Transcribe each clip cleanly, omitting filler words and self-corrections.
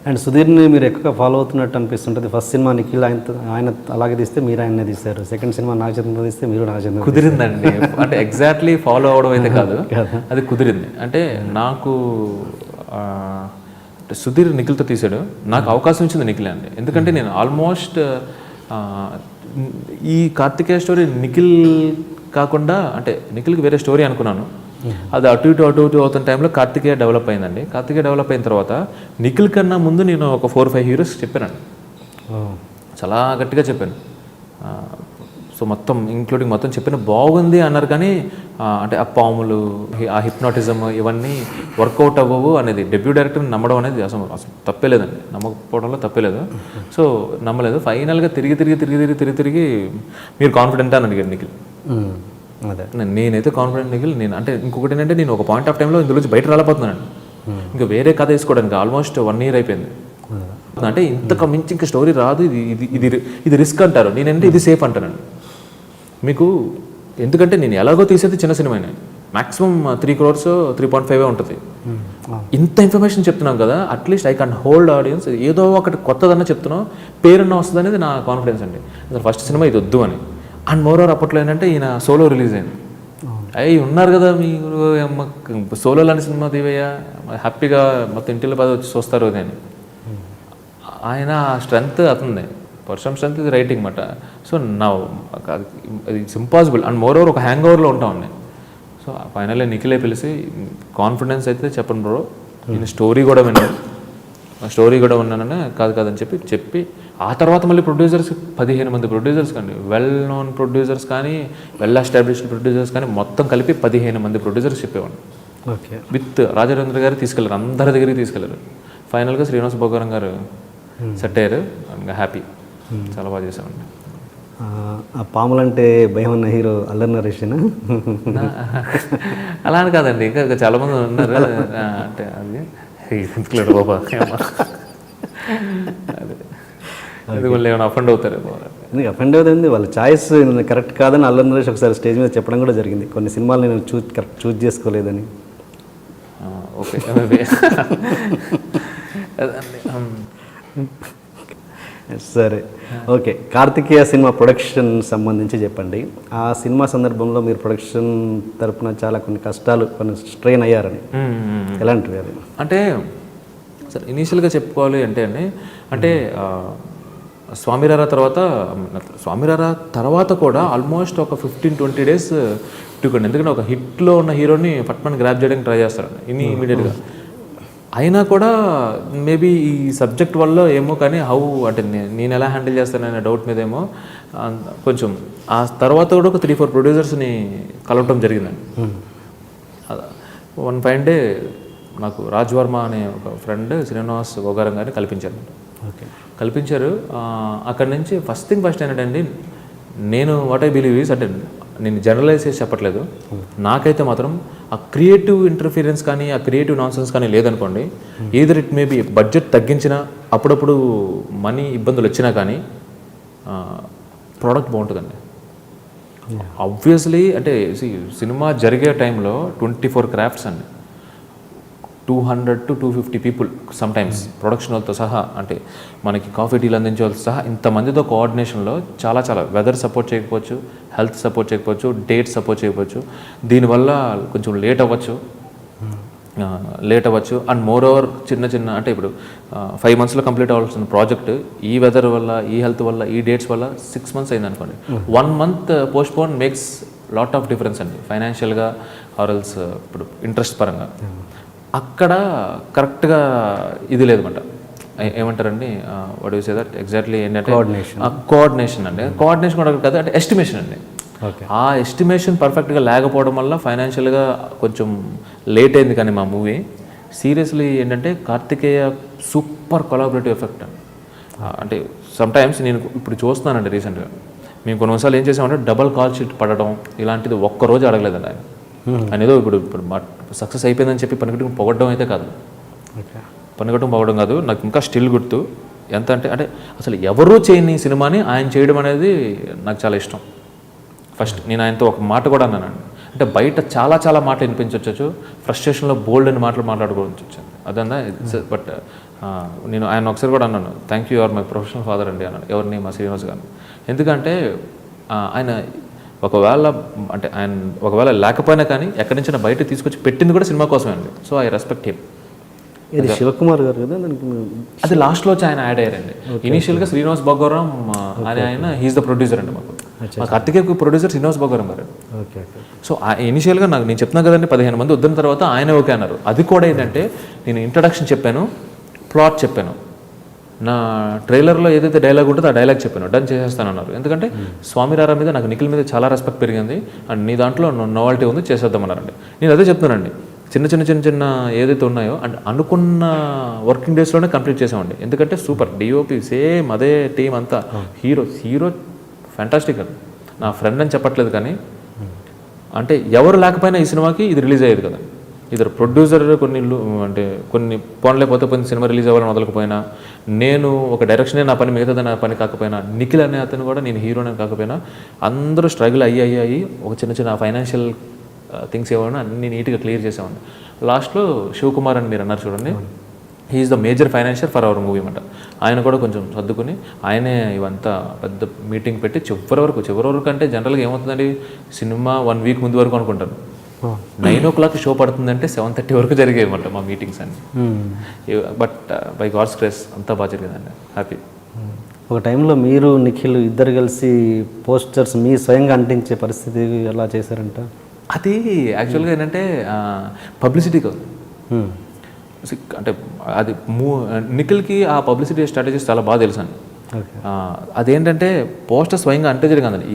And సుధీర్ని మీరు ఎక్కువగా follow అవుతున్నట్టు అనిపిస్తుంటుంది. ఫస్ట్ సినిమా నిఖిల్ ఆయన అలాగే తీస్తే మీరు ఆయన్నే తీశారు, సెకండ్ సినిమా నాగచంద్ర తీస్తే మీరు నాగచంద్ర. కుదిరిందండి, అంటే ఎగ్జాక్ట్లీ ఫాలో అవడం అయితే కాదు, అది కుదిరింది. అంటే నాకు సుధీర్ నిఖిల్తో తీశాడు, నాకు అవకాశం ఇచ్చింది నిఖిలే అండి. ఎందుకంటే నేను ఆల్మోస్ట్ ఈ కార్తికేయ స్టోరీ నిఖిల్ కాకుండా, అంటే నిఖిల్కి వేరే స్టోరీ అనుకున్నాను, అది అటు ఇటు అవుతున్న టైంలో కార్తికేయ డెవలప్ అయిందండి. కార్తికేయ డెవలప్ అయిన తర్వాత నిఖిల్ కన్నా ముందు నేను ఒక 4-5 హీరోస్ చెప్పానండి, చాలా గట్టిగా చెప్పాను. సో మొత్తం ఇంక్లూడింగ్ మొత్తం చెప్పిన బాగుంది అన్నారు, కానీ అంటే ఆ పాములు, ఆ హిప్నాటిజం ఇవన్నీ వర్కౌట్ అవ్వవు అనేది డెబ్యూ డైరెక్టర్ని నమ్మడం అనేది అసలు తప్పే లేదండి, నమ్మకపోవడంలో తప్పే లేదు. సో నమ్మలేదు. ఫైనల్గా తిరిగి మీరు కాన్ఫిడెంట్ అని అడిగారు నిఖిల్. అదే నేనైతే కాన్ఫిడెంట్ నిఖిల్. నేను అంటే ఇంకొకటి ఏంటంటే నేను ఒక పాయింట్ ఆఫ్ టైంలో ఇందులోంచి బయట రాలేకపోతున్నాను, ఇంకా వేరే కథ వేసుకోవడానికి ఆల్మోస్ట్ 1 year అయిపోయింది. అంటే ఇంతకు మించి ఇంకా స్టోరీ రాదు, ఇది రిస్క్ అంటారు, నేనంటే ఇది సేఫ్ అంటానండి మీకు. ఎందుకంటే నేను ఎలాగో తీసేది చిన్న సినిమానే, మ్యాక్సిమం 3 crores 3.5 ఉంటుంది. ఇంత ఇన్ఫర్మేషన్ చెప్తున్నాం కదా, at least I can hold audience, ఏదో ఒకటి కొత్తదన్నా చెప్తున్నాం, పేరున్న వస్తుంది అనేది నా కాన్ఫిడెన్స్ అండి. అసలు ఫస్ట్ సినిమా ఇది వద్దు అని. అండ్ మోర్ ఓవర్ అప్పట్లో ఏంటంటే ఈయన సోలో రిలీజ్ అయింది. అయ్యి ఉన్నారు కదా మీరు సోలో లాంటి సినిమా తీవయ్యా, హ్యాపీగా మొత్తం ఇంటిలో 10 వచ్చి చూస్తారు నేను. ఆయన స్ట్రెంగ్త్ అతనిది, పర్సన్ స్ట్రెంగ్త్ ఇది రైటింగ్ మాట. సో నా it's impossible. And more over ఒక హ్యాంగ్ ఓవర్లో ఉంటాం నేను. సో ఫైనల్లీ నిఖిలే పిలిచి, కాన్ఫిడెన్స్ అయితే చెప్పండి బ్రో, నేను స్టోరీ కూడా విన్నానని కాదని చెప్పి ఆ తర్వాత మళ్ళీ ప్రొడ్యూసర్స్ 15 మంది ప్రొడ్యూసర్స్ కానీ, వెల్ నోన్ ప్రొడ్యూసర్స్ కానీ, వెల్ ఎస్టాబ్లిష్డ్ ప్రొడ్యూసర్స్ కానీ, మొత్తం కలిపి 15 మంది ప్రొడ్యూసర్స్ చెప్పేవాడు. ఓకే. విత్ రాజేంద్ర గారు తీసుకెళ్లారు, అందరి దగ్గరికి తీసుకెళ్లారు. ఫైనల్గా శ్రీనివాస భోగారం గారు సెట్ అయ్యారు. హ్యాపీ, చాలా బాగా చేశామండి. ఆ పాములంటే భయం ఉన్న హీరో అల్లరి నరేషేనా? అలా అని కాదండి, ఇంకా చాలా మంది ఉన్నారు. అంటే అది బాబా అది మళ్ళీ ఏమైనా అఫెండ్ అవుతారు. ఎందుకు అఫెండ్ అవుతుంది? వాళ్ళ చాయిస్ కరెక్ట్ కాదని అల్లరి నరేష్ ఒకసారి స్టేజ్ మీద చెప్పడం కూడా జరిగింది, కొన్ని సినిమాలు నేను కరెక్ట్ చూజ్ చేసుకోలేదని. ఓకే. సరే, ఓకే. కార్తికేయ సినిమా ప్రొడక్షన్ సంబంధించి చెప్పండి. ఆ సినిమా సందర్భంలో మీరు ప్రొడక్షన్ తరపున చాలా కొన్ని కష్టాలు, కొన్ని స్ట్రెయిన్ అయ్యారని, ఎలాంటివి అది? అంటే సరే ఇనీషియల్గా చెప్పుకోవాలి అంటే స్వామిరారా తర్వాత కూడా ఆల్మోస్ట్ ఒక 15-20 days ఇట్టుకోండి. ఎందుకంటే ఒక హిట్లో ఉన్న హీరోని పట్మని గ్రాప్ చేయడానికి ట్రై చేస్తారండి ఇమీడియట్గా. అయినా కూడా మేబీ ఈ సబ్జెక్ట్ వల్ల ఏమో, కానీ అంటే నేను ఎలా హ్యాండిల్ చేస్తాననే డౌట్ మీద ఏమో కొంచెం ఆ తర్వాత కూడా ఒక 3-4 ప్రొడ్యూసర్స్ని కలవటం జరిగిందండి. వన్ ఫైన్ డే నాకు రాజ్ వర్మ అనే ఒక ఫ్రెండ్ శ్రీనివాస్ భోగారం గారిని కల్పించారు. అక్కడి నుంచి ఫస్ట్ ఏంటంటే నేను వాట్ ఐ బిలీవ్ ఈజ్, అంటే నేను జనరలైజ్ చేసి చెప్పట్లేదు, నాకైతే మాత్రం ఆ క్రియేటివ్ ఇంటర్ఫీరెన్స్ కానీ, ఆ క్రియేటివ్ నాన్సెన్స్ కానీ లేదనుకోండి, either it may be budget తగ్గించినా, అప్పుడప్పుడు మనీ ఇబ్బందులు వచ్చినా కానీ ప్రోడక్ట్ బాగుంటుందండి. ఆబ్వియస్లీ అంటే సినిమా జరిగే టైంలో 24 crafts అండి, 200 to 250 people సమ్టైమ్స్ ప్రొడక్షన్ వాళ్ళతో సహా, అంటే మనకి కాఫీ టీలు అందించే వాళ్ళతో సహా ఇంతమందితో కోఆర్డినేషన్లో చాలా వెదర్ సపోర్ట్ చేయకపోవచ్చు, హెల్త్ సపోర్ట్ చేయకపోవచ్చు, డేట్ సపోర్ట్ చేయకపోవచ్చు, దీనివల్ల కొంచెం లేట్ అవ్వచ్చు. అండ్ మోర్ ఓవర్ చిన్న అంటే ఇప్పుడు 5 monthsలో కంప్లీట్ అవ్వాల్సిన ప్రాజెక్ట్ ఈ వెదర్ వల్ల, ఈ హెల్త్ వల్ల, ఈ డేట్స్ వల్ల 6 months అయింది అనుకోండి. 1 month postpone makes lot of difference అండి, ఫైనాన్షియల్గా ఆర్ఎల్స్ ఇప్పుడు ఇంట్రెస్ట్ పరంగా. అక్కడ కరెక్ట్గా ఇది లేదన్నమాట, ఏమంటారండి what you say that exactly ఏంటంటే కోఆర్డినేషన్ అండి. కోఆర్డినేషన్ కూడా కాదు, అంటే ఎస్టిమేషన్ అండి. ఆ ఎస్టిమేషన్ పర్ఫెక్ట్గా లేకపోవడం వల్ల ఫైనాన్షియల్గా కొంచెం లేట్ అయింది. కానీ మా మూవీ సీరియస్లీ ఏంటంటే కార్తికేయ సూపర్ కొలాబరేటివ్ ఎఫెక్ట్ అండి. అంటే సమ్టైమ్స్ నేను ఇప్పుడు చూస్తున్నానండి రీసెంట్గా, మేము కొన్నిసార్లు ఏం చేసామంటే డబల్ కాల్ షీట్ పడడం ఇలాంటిది ఒక్కరోజు అడగలేదండి ఆయన. ఆయన ఏదో ఇప్పుడు సక్సెస్ అయిపోయిందని చెప్పి పనిగట్టుకుని పొగడడం అయితే కాదు, పొగడం కాదు. నాకు ఇంకా స్టిల్ గుర్తు ఎంత అంటే అసలు ఎవరూ చేయని సినిమాని ఆయన చేయడం అనేది నాకు చాలా ఇష్టం. ఫస్ట్ నేను ఆయనతో ఒక మాట కూడా అన్నానండి, అంటే బయట చాలా మాటలు వినిపించవచ్చు, ఫ్రస్ట్రేషన్లో బోల్డ్ అని మాటలు మాట్లాడుకోవచ్చు, అదన్నా. బట్ నేను ఆయన ఒకసారి కూడా అన్నాను, thank you are my professional father అండి అన్నాను. ఎవరిని? మా శ్రీనివాస్ గారు. ఎందుకంటే ఆయన ఒకవేళ లేకపోయినా కానీ ఎక్కడి నుంచి బయట తీసుకొచ్చి పెట్టింది కూడా సినిమా కోసమే అండి. So I respect him. ఇది శివకుమార్ గారు కదా దానికి? అది లాస్ట్లో వచ్చి ఆయన యాడ్ అయ్యారండి. ఇనీషియల్గా శ్రీనివాస్ బొగ్గవరం ఆయన హీఈస్ ద ప్రొడ్యూసర్ అండి. మా కార్తికేయ ప్రొడ్యూసర్ శ్రీనివాస్ బొగ్గవరం గారు. ఓకే. సో ఇనిషియల్గా నేను చెప్తున్నా కదండి, 15 మంది వద్దిన తర్వాత ఆయన ఓకే అన్నారు. అది కూడా ఏంటంటే నేను ఇంట్రడక్షన్ చెప్పాను, ప్లాట్ చెప్పాను, నా ట్రైలర్లో ఏదైతే డైలాగ్ ఉంటుందో ఆ డైలాగ్ చెప్పాను, డన్ చేసేస్తానన్నారు. ఎందుకంటే స్వామిరారా మీద నాకు నిఖిల్ మీద చాలా రెస్పెక్ట్ పెరిగింది అండ్ నీ దాంట్లో నోవాలిటీ ఉంది, చేసేద్దామన్నారండి. నేను అదే చెప్తున్నానండి, చిన్న ఏదైతే ఉన్నాయో అండ్ అనుకున్న వర్కింగ్ డేస్లోనే కంప్లీట్ చేసామండి. ఎందుకంటే సూపర్ డిఓపి సేమ్ అదే టీం అంతా, హీరో ఫ్యాంటాస్టిక్ అది. నా ఫ్రెండ్ అని చెప్పట్లేదు కానీ అంటే ఎవరు లేకపోయినా ఈ సినిమాకి ఇది రిలీజ్ అయ్యేది కదా. ఇద్దరు ప్రొడ్యూసర్ కొన్ని పోనలేకపోతే సినిమా రిలీజ్ అవ్వాలని వదలకపోయినా, నేను ఒక డైరెక్షనే నా పని, మిగతాది నా పని కాకపోయినా, నిఖిల్ అనే అతను కూడా నేను హీరోనే కాకపోయినా అందరూ స్ట్రగుల్ అయ్యి ఒక చిన్న ఫైనాన్షియల్ థింగ్స్ ఏమైనా అన్ని నీట్గా క్లియర్ చేసామండి. లాస్ట్లో శివకుమార్ అని మీరు అన్నారు చూడండి, he's the major financier for our movie అన్నమాట. ఆయన కూడా కొంచెం సర్దుకుని ఆయనే ఇవంతా పెద్ద మీటింగ్ పెట్టి చివరి వరకు అంటే జనరల్గా ఏమవుతుందండి, సినిమా 1 వీక్ ముందు వరకు అనుకుంటాను. 9 o'clock షో పడుతుందంటే 7:30 వరకు జరిగాయి అన్నమాట మా మీటింగ్స్ అన్ని. బట్ బై గాడ్స్ గ్రేస్ అంతా బాగా జరిగిందండి, హ్యాపీ. ఒక టైంలో మీరు నిఖిల్ ఇద్దరు కలిసి పోస్టర్స్ మీ స్వయంగా అంటించే పరిస్థితి ఎలా చేశారంట? అది యాక్చువల్గా ఏంటంటే పబ్లిసిటీ కాదు, అంటే అది నిఖిల్కి ఆ పబ్లిసిటీ స్ట్రాటజీస్ చాలా బాగా తెలుసు అండి. అదేంటంటే పోస్టర్ స్వయంగా అంటే జరిగిందండి.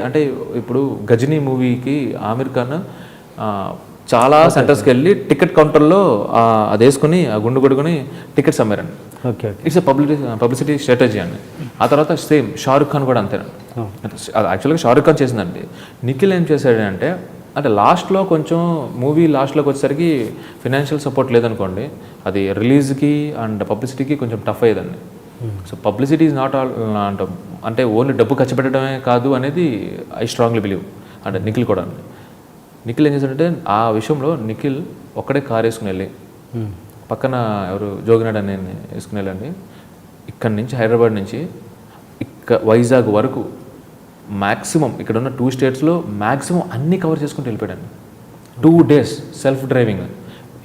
అంటే ఇప్పుడు గజనీ మూవీకి ఆమిర్ ఖాన్ చాలా సెంటర్స్కి వెళ్ళి టికెట్ కౌంటర్లో అది వేసుకుని ఆ గుండు కొడుకుని టికెట్స్ అమ్మారండి. ఓకే. ఇట్స్ పబ్లిసిటీ స్ట్రాటజీ అండి. ఆ తర్వాత సేమ్ షారుఖ్ ఖాన్ కూడా అంతేనండి. యాక్చువల్గా షారుఖ్ ఖాన్ చేసిందండి. నిఖిల్ ఏం చేశాడంటే, అంటే లాస్ట్లో కొంచెం మూవీ లాస్ట్లోకి వచ్చేసరికి ఫినాన్షియల్ సపోర్ట్ లేదనుకోండి, అది రిలీజ్కి అండ్ పబ్లిసిటీకి కొంచెం టఫ్ అయ్యేదండి. So publicity is not all అంటే ఓన్లీ డబ్బు ఖర్చు పెట్టడమే కాదు అనేది ఐ స్ట్రాంగ్లీ బిలీవ్. అంటే నిఖిల్ కూడా అండి. నిఖిల్ ఏం చేశాడంటే ఆ విషయంలో నిఖిల్ ఒక్కడే కార్ వేసుకుని వెళ్ళి పక్కన ఎవరు జోగినాడు అని వేసుకుని వెళ్ళండి, ఇక్కడి నుంచి హైదరాబాద్ నుంచి వైజాగ్ వరకు మ్యాక్సిమం ఇక్కడ ఉన్న 2 స్టేట్స్లో మ్యాక్సిమం అన్నీ కవర్ చేసుకుంటూ వెళ్ళిపోయాడండి. 2 days సెల్ఫ్ డ్రైవింగ్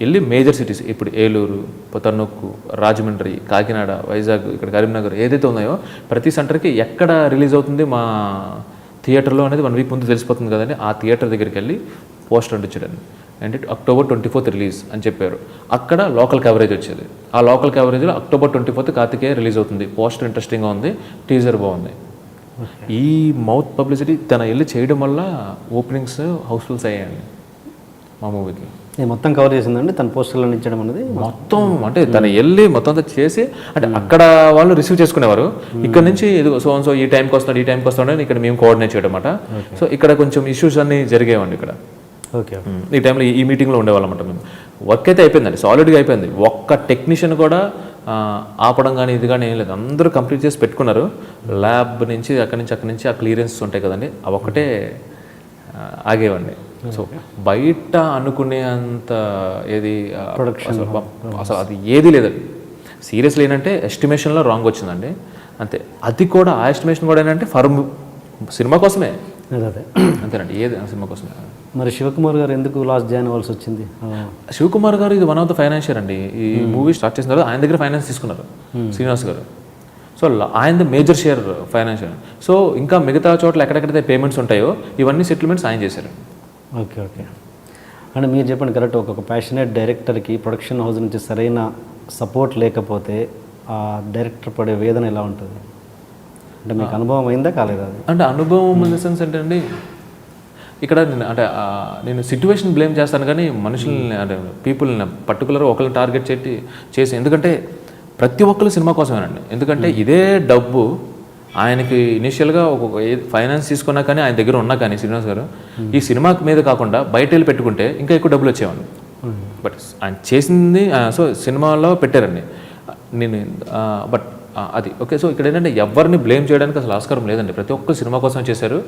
వెళ్ళి మేజర్ సిటీస్, ఇప్పుడు ఏలూరు, తణుకు, రాజమండ్రి, కాకినాడ, వైజాగ్, ఇక్కడ కరీంనగర్ ఏదైతే ఉన్నాయో ప్రతి సెంటర్కి ఎక్కడ రిలీజ్ అవుతుంది మా థియేటర్లో అనేది 1 వీక్ ముందు తెలిసిపోతుంది కదండి. ఆ థియేటర్ దగ్గరికి వెళ్ళి పోస్టర్ అంటించడండి. అంటే October 24th రిలీజ్ అని చెప్పారు. అక్కడ లోకల్ కవరేజ్ వచ్చేది. ఆ లోకల్ కవరేజ్లో October 24th కార్తికేయ రిలీజ్ అవుతుంది, పోస్టర్ ఇంట్రెస్టింగ్గా ఉంది, టీజర్ బాగుంది. ఈ మౌత్ పబ్లిసిటీ తన వెళ్ళి చేయడం వల్ల ఓపెనింగ్స్ హౌస్ఫుల్స్ అయ్యాయండి మా మూవీకి. మొత్తం కవర్ చేసిందండి తన పోస్టర్లు అందించడం అనేది. మొత్తం అంటే తను వెళ్ళి మొత్తం అంతా చేసి, అంటే అక్కడ వాళ్ళు రిసీవ్ చేసుకునేవారు, ఇక్కడ నుంచి సో ఈ టైంకి వస్తాడు ఇక్కడ మేము కోఆర్డినేట్ చేయడం అన్నమాట. సో ఇక్కడ కొంచెం ఇష్యూస్ అన్నీ జరిగేవండి ఇక్కడ. ఓకే. ఈ టైంలో ఈ మీటింగ్లో ఉండేవాళ్ళం అన్నమాట మేము. వర్క్ అయితే అయిపోయిందండి, సాలిడ్గా అయిపోయింది. ఒక్క టెక్నీషియన్ కూడా ఆపడం కానీ ఇది కానీ ఏం లేదు, అందరూ కంప్లీట్ చేసి పెట్టుకున్నారు. ల్యాబ్ నుంచి అక్కడి నుంచి ఆ క్లియరెన్స్ ఉంటాయి కదండి, అవి ఒక్కటే ఆగేవండి. సో బయట అనుకునే అంత ఏది ప్రొడక్షన్ అసలు అది ఏది లేదండి. సీరియస్లీ ఏంటంటే ఎస్టిమేషన్లో రాంగ్ వచ్చిందండి అంతే. అది కూడా ఆ ఎస్టిమేషన్ కూడా ఏంటంటే సినిమా కోసమే, అదే అంతేనండి, ఏది సినిమా కోసమే. మరి శివకుమార్ గారు ఎందుకు లాస్ట్ జాయిన్ అవ్వాల్సి వచ్చింది? శివకుమార్ గారు ఇది 1 of the ఫైనాన్షియర్ అండి. ఈ మూవీ స్టార్ట్ చేసిన తర్వాత ఆయన దగ్గర ఫైనాన్స్ తీసుకున్నారు శ్రీనివాస్ గారు. సో ఆయన మేజర్ షేర్ ఫైనాన్షియర్. సో ఇంకా మిగతా చోట్ల ఎక్కడెక్కడైతే పేమెంట్స్ ఉంటాయో ఇవన్నీ సెటిల్మెంట్స్ ఆయన చేశారు. ఓకే. అంటే మీరు చెప్పండి కరెక్ట్. ఒక ప్యాషనేట్ డైరెక్టర్కి ప్రొడక్షన్ హౌస్ నుంచి సరైన సపోర్ట్ లేకపోతే ఆ డైరెక్టర్ పడే వేదన ఎలా ఉంటుంది? అంటే మీకు అనుభవం అయిందా కాలేదా? అంటే అనుభవం ఇన్ ద సెన్స్ అంటే అండి, ఇక్కడ నేను సిచ్యువేషన్ బ్లేమ్ చేస్తాను కానీ మనుషుల్ని అంటే పీపుల్ని పర్టికులర్ ఒకరిని టార్గెట్ చేసి ఎందుకంటే ప్రతి ఒక్కరు సినిమా కోసమేనండి. ఎందుకంటే ఇదే డబ్బు ఆయనకి ఇనిషియల్గా ఒక ఫైనాన్స్ తీసుకున్నా కానీ ఆయన దగ్గర ఉన్నా కానీ శ్రీనివాస్ గారు ఈ సినిమా మీద కాకుండా బయట వెళ్ళి పెట్టుకుంటే ఇంకా ఎక్కువ డబ్బులు వచ్చేవాడిని. బట్ ఆయన చేసింది సో సినిమాలో పెట్టారండి నేను. బట్ అది ఓకే. సో ఇక్కడ ఏంటంటే ఎవరిని బ్లేమ్ చేయడానికి అసలు ఆస్కారం లేదండి. ప్రతి ఒక్కరు సినిమా కోసం చేశారు.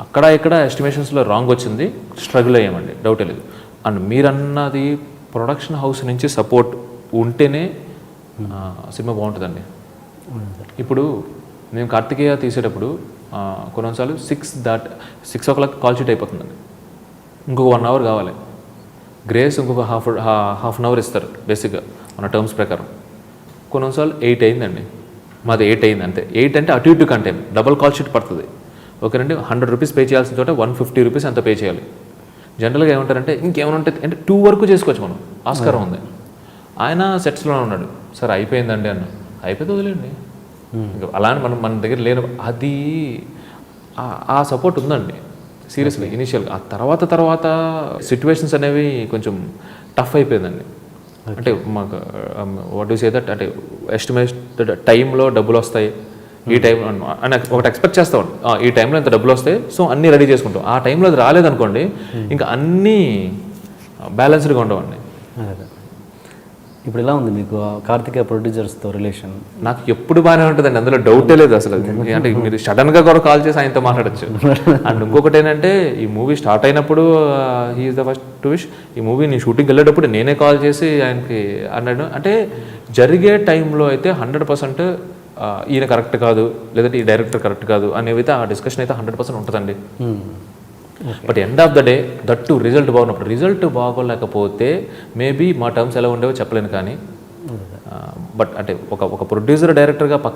అక్కడ ఇక్కడ ఎస్టిమేషన్స్లో రాంగ్ వచ్చింది, స్ట్రగుల్ అయ్యామండి, డౌటే లేదు. అండ్ మీరన్నది ప్రొడక్షన్ హౌస్ నుంచి సపోర్ట్ ఉంటేనే సినిమా బాగుంటుందండి. ఇప్పుడు నేను కార్తికేయ తీసేటప్పుడు కొన్నిసార్లు 6 o'clock కాల్ షీట్ అయిపోతుందండి. ఇంకొక 1 hour కావాలి. గ్రేస్ ఇంకొక హాఫ్ అన్ అవర్ ఇస్తారు బేసిక్గా మన టర్మ్స్ ప్రకారం. కొన్నిసార్లు 8 అయిందండి, మాది 8 అయింది అంతే. 8 అంటే అటు ఇటు కంటే డబల్ కాల్ షీట్ పడుతుంది. ఓకేనండి, 100 rupees పే చేయాల్సిన చోట 150 rupees అంత పే చేయాలి. జనరల్గా ఏమంటారంటే ఇంకేమైనా ఉంటే అంటే 2 వరకు చేసుకోవచ్చు, మనం ఆస్కారం ఉంది. ఆయన సెట్స్లో ఉన్నాడు, సార్ అయిపోయిందండి అన్న, అయిపోతే వదిలేండి. ఇంకా అలా అని మన దగ్గర లేని అది ఆ సపోర్ట్ ఉందండి సీరియస్లీ ఇనీషియల్గా. ఆ తర్వాత సిచ్యువేషన్స్ అనేవి కొంచెం టఫ్ అయిపోయిందండి. అంటే మాకు వాట్ యు సే దట్, అంటే ఎస్టిమేటెడ్ టైంలో డబ్బులు వస్తాయి ఈ టైం అని ఒకటి ఎక్స్పెక్ట్ చేస్తాం, ఈ టైంలో ఇంత డబ్బులు వస్తాయి, సో అన్నీ రెడీ చేసుకుంటాం. ఆ టైంలో అది రాలేదనుకోండి, ఇంకా అన్నీ బ్యాలెన్స్డ్గా ఉండవండి. ఇప్పుడు ఎలా ఉంది మీకు కార్తికేయ ప్రొడ్యూసర్స్తో రిలేషన్? నాకు ఎప్పుడు బాగానే ఉంటుందండి, అందులో డౌటే లేదు అసలు. అంటే మీరు సడన్గా కూడా కాల్ చేసి ఆయనతో మాట్లాడచ్చు. అండ్ ఇంకొకటి ఏంటంటే, ఈ మూవీ స్టార్ట్ అయినప్పుడు he's the first to wish. ఈ మూవీ నేను షూటింగ్కి వెళ్ళేటప్పుడు నేనే కాల్ చేసి ఆయనకి అన్నాడు. అంటే జరిగే టైంలో అయితే 100% ఈయన కరెక్ట్ కాదు, లేదంటే ఈ డైరెక్టర్ కరెక్ట్ కాదు అనేవి ఆ డిస్కషన్ అయితే 100% ఉంటుందండి. But end of the day that to result బాగున్నప్పుడు, రిజల్ట్ బాగోలేకపోతే మేబీ మా టర్మ్స్ ఎలా ఉండేవో చెప్పలేను. కానీ బట్ అంటే ఒక ప్రొడ్యూసర్ డైరెక్టర్గా